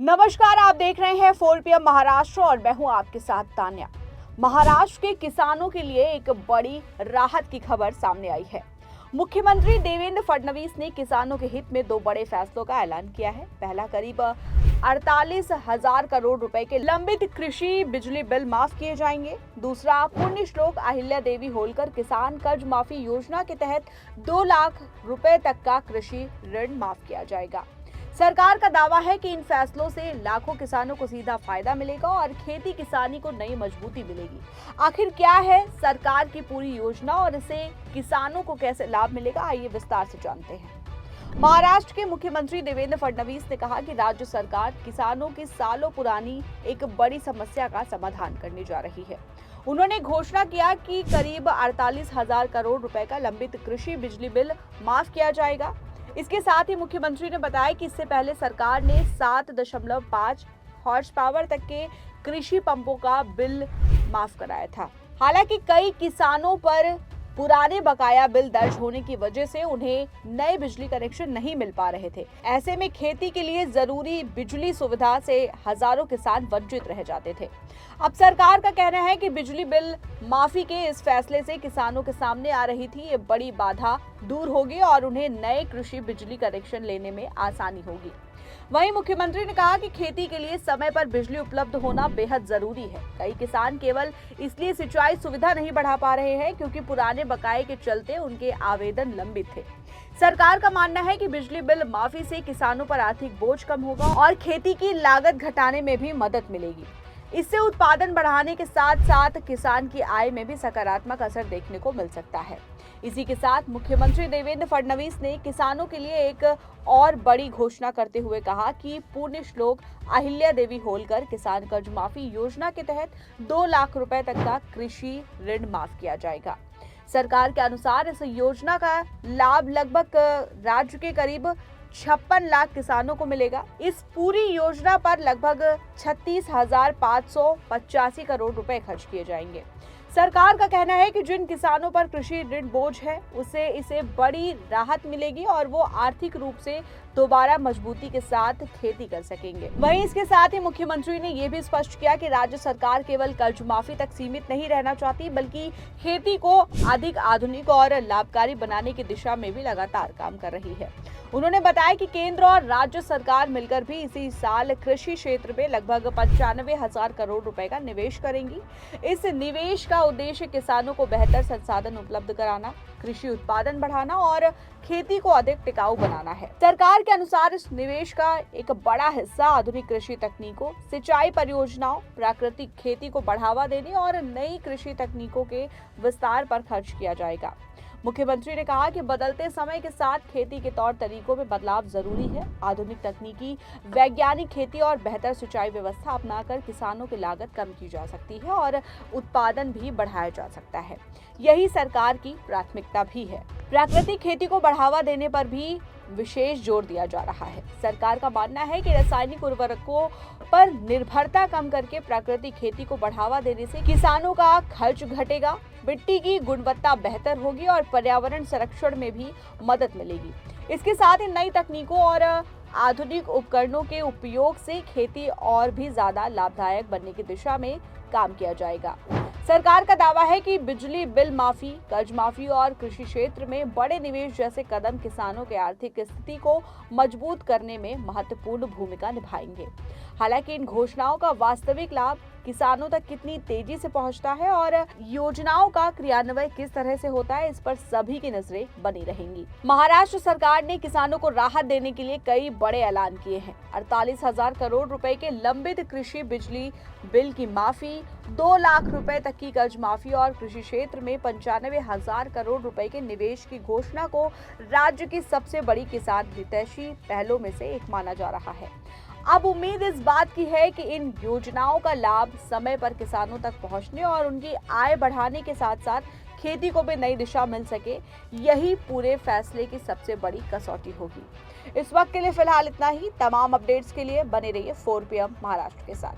नमस्कार, आप देख रहे हैं 4 PM महाराष्ट्र और मैं हूं आपके साथ तान्या। महाराष्ट्र के किसानों के लिए एक बड़ी राहत की खबर सामने आई है। मुख्यमंत्री देवेंद्र फडणवीस ने किसानों के हित में दो बड़े फैसलों का ऐलान किया है। पहला, करीब 48,000 करोड़ रुपए के लंबित कृषि बिजली बिल माफ किए जाएंगे। दूसरा, पुण्य श्लोक अहिल्या देवी होलकर किसान कर्ज माफी योजना के तहत 2 लाख रुपए तक का कृषि ऋण माफ किया जाएगा। सरकार का दावा है कि इन फैसलों से लाखों किसानों को सीधा फायदा मिलेगा और खेती किसानी को नई मजबूती मिलेगी। आखिर क्या है सरकार की पूरी योजना और इससे किसानों को कैसे लाभ मिलेगा, आइए विस्तार से जानते हैं। महाराष्ट्र के मुख्यमंत्री देवेंद्र फडणवीस ने कहा कि राज्य सरकार किसानों की सालों पुरानी एक बड़ी समस्या का समाधान करने जा रही है। उन्होंने घोषणा किया कि करीब 48,000 करोड़ रुपए का लंबित कृषि बिजली बिल माफ किया जाएगा। इसके साथ ही मुख्यमंत्री ने बताया कि इससे पहले सरकार ने 7.5 हॉर्स पावर तक के कृषि पंपों का बिल माफ कराया था। हालांकि कई किसानों पर पुराने बकाया बिल दर्ज होने की वजह से उन्हें नए बिजली कनेक्शन नहीं मिल पा रहे थे। ऐसे में खेती के लिए जरूरी बिजली सुविधा से हजारों किसान वंचित रह जाते थे। अब सरकार का कहना है कि बिजली बिल माफी के इस फैसले से किसानों के सामने आ रही थी ये बड़ी बाधा दूर होगी और उन्हें नए कृषि बिजली कनेक्शन लेने में आसानी होगी। वहीं मुख्यमंत्री ने कहा कि खेती के लिए समय पर बिजली उपलब्ध होना बेहद जरूरी है। कई किसान केवल इसलिए सिंचाई सुविधा नहीं बढ़ा पा रहे हैं क्योंकि पुराने बकाये के चलते उनके आवेदन लंबित थे। सरकार का मानना है कि बिजली बिल माफी से किसानों पर आर्थिक बोझ कम होगा और खेती की लागत घटाने में भी मदद मिलेगी। इससे उत्पादन बढ़ाने के साथ साथ किसान की आय में भी सकारात्मक असर देखने को मिल सकता है। इसी के साथ मुख्यमंत्री देवेंद्र फडणवीस ने किसानों के लिए एक और बड़ी घोषणा करते हुए कहा कि पुण्य श्लोक अहिल्या देवी होलकर किसान कर्ज माफी योजना के तहत 2 लाख रुपए तक का कृषि ऋण माफ किया जाएगा। सरकार के अनुसार इस योजना का लाभ लगभग राज्य के करीब 56 लाख किसानों को मिलेगा। इस पूरी योजना पर लगभग 36,585 करोड़ रुपए खर्च किए जाएंगे। सरकार का कहना है कि जिन किसानों पर कृषि ऋण बोझ है उसे इसे बड़ी राहत मिलेगी और वो आर्थिक रूप से दोबारा मजबूती के साथ खेती कर सकेंगे। वहीं इसके साथ ही मुख्यमंत्री ने ये भी स्पष्ट किया कि राज्य सरकार केवल कर्ज माफी तक सीमित नहीं रहना चाहती बल्कि खेती को अधिक आधुनिक और लाभकारी बनाने की दिशा में भी लगातार काम कर रही है। उन्होंने बताया कि केंद्र और राज्य सरकार मिलकर भी इसी साल कृषि क्षेत्र में लगभग 95,000 करोड़ रुपए का निवेश करेंगी। इस निवेश का उद्देश्य किसानों को बेहतर संसाधन उपलब्ध कराना, कृषि उत्पादन बढ़ाना और खेती को अधिक टिकाऊ बनाना है। सरकार के अनुसार इस निवेश का एक बड़ा हिस्सा आधुनिक कृषि तकनीकों, सिंचाई परियोजनाओं, प्राकृतिक खेती को बढ़ावा देने और नई कृषि तकनीकों के विस्तार पर खर्च किया जाएगा। मुख्यमंत्री ने कहा कि बदलते समय के साथ खेती के तौर तरीकों में बदलाव जरूरी है। आधुनिक तकनीकी, वैज्ञानिक खेती और बेहतर सिंचाई व्यवस्था अपनाकर किसानों की लागत कम की जा सकती है और उत्पादन भी बढ़ाया जा सकता है। यही सरकार की प्राथमिकता भी है। प्राकृतिक खेती को बढ़ावा देने पर भी विशेष जोर दिया जा रहा है। सरकार का मानना है कि रासायनिक उर्वरकों पर निर्भरता कम करके प्राकृतिक खेती को बढ़ावा देने से किसानों का खर्च घटेगा, मिट्टी की गुणवत्ता बेहतर होगी और पर्यावरण संरक्षण में भी मदद मिलेगी। इसके साथ ही नई तकनीकों और आधुनिक उपकरणों के उपयोग से खेती और भी ज्यादा लाभदायक बनने की दिशा में काम किया जाएगा। सरकार का दावा है कि बिजली बिल माफी, कर्ज माफी और कृषि क्षेत्र में बड़े निवेश जैसे कदम किसानों के आर्थिक स्थिति को मजबूत करने में महत्वपूर्ण भूमिका निभाएंगे। हालांकि इन घोषणाओं का वास्तविक लाभ किसानों तक कितनी तेजी से पहुंचता है और योजनाओं का क्रियान्वयन किस तरह से होता है, इस पर सभी की नजरें बनी रहेंगी। महाराष्ट्र सरकार ने किसानों को राहत देने के लिए कई बड़े ऐलान किए हैं। 48,000 करोड़ रुपए के लंबित कृषि बिजली बिल की माफी, 2 लाख रुपए तक की कर्ज माफी और कृषि क्षेत्र में 95,000 करोड़ रुपए के निवेश की घोषणा को राज्य की सबसे बड़ी किसान हितैषी पहलों में से एक माना जा रहा है। अब उम्मीद इस बात की है कि इन योजनाओं का लाभ समय पर किसानों तक पहुंचने और उनकी आय बढ़ाने के साथ साथ खेती को भी नई दिशा मिल सके। यही पूरे फैसले की सबसे बड़ी कसौटी होगी। इस वक्त के लिए फिलहाल इतना ही। तमाम अपडेट्स के लिए बने रहिए 4 PM महाराष्ट्र के साथ।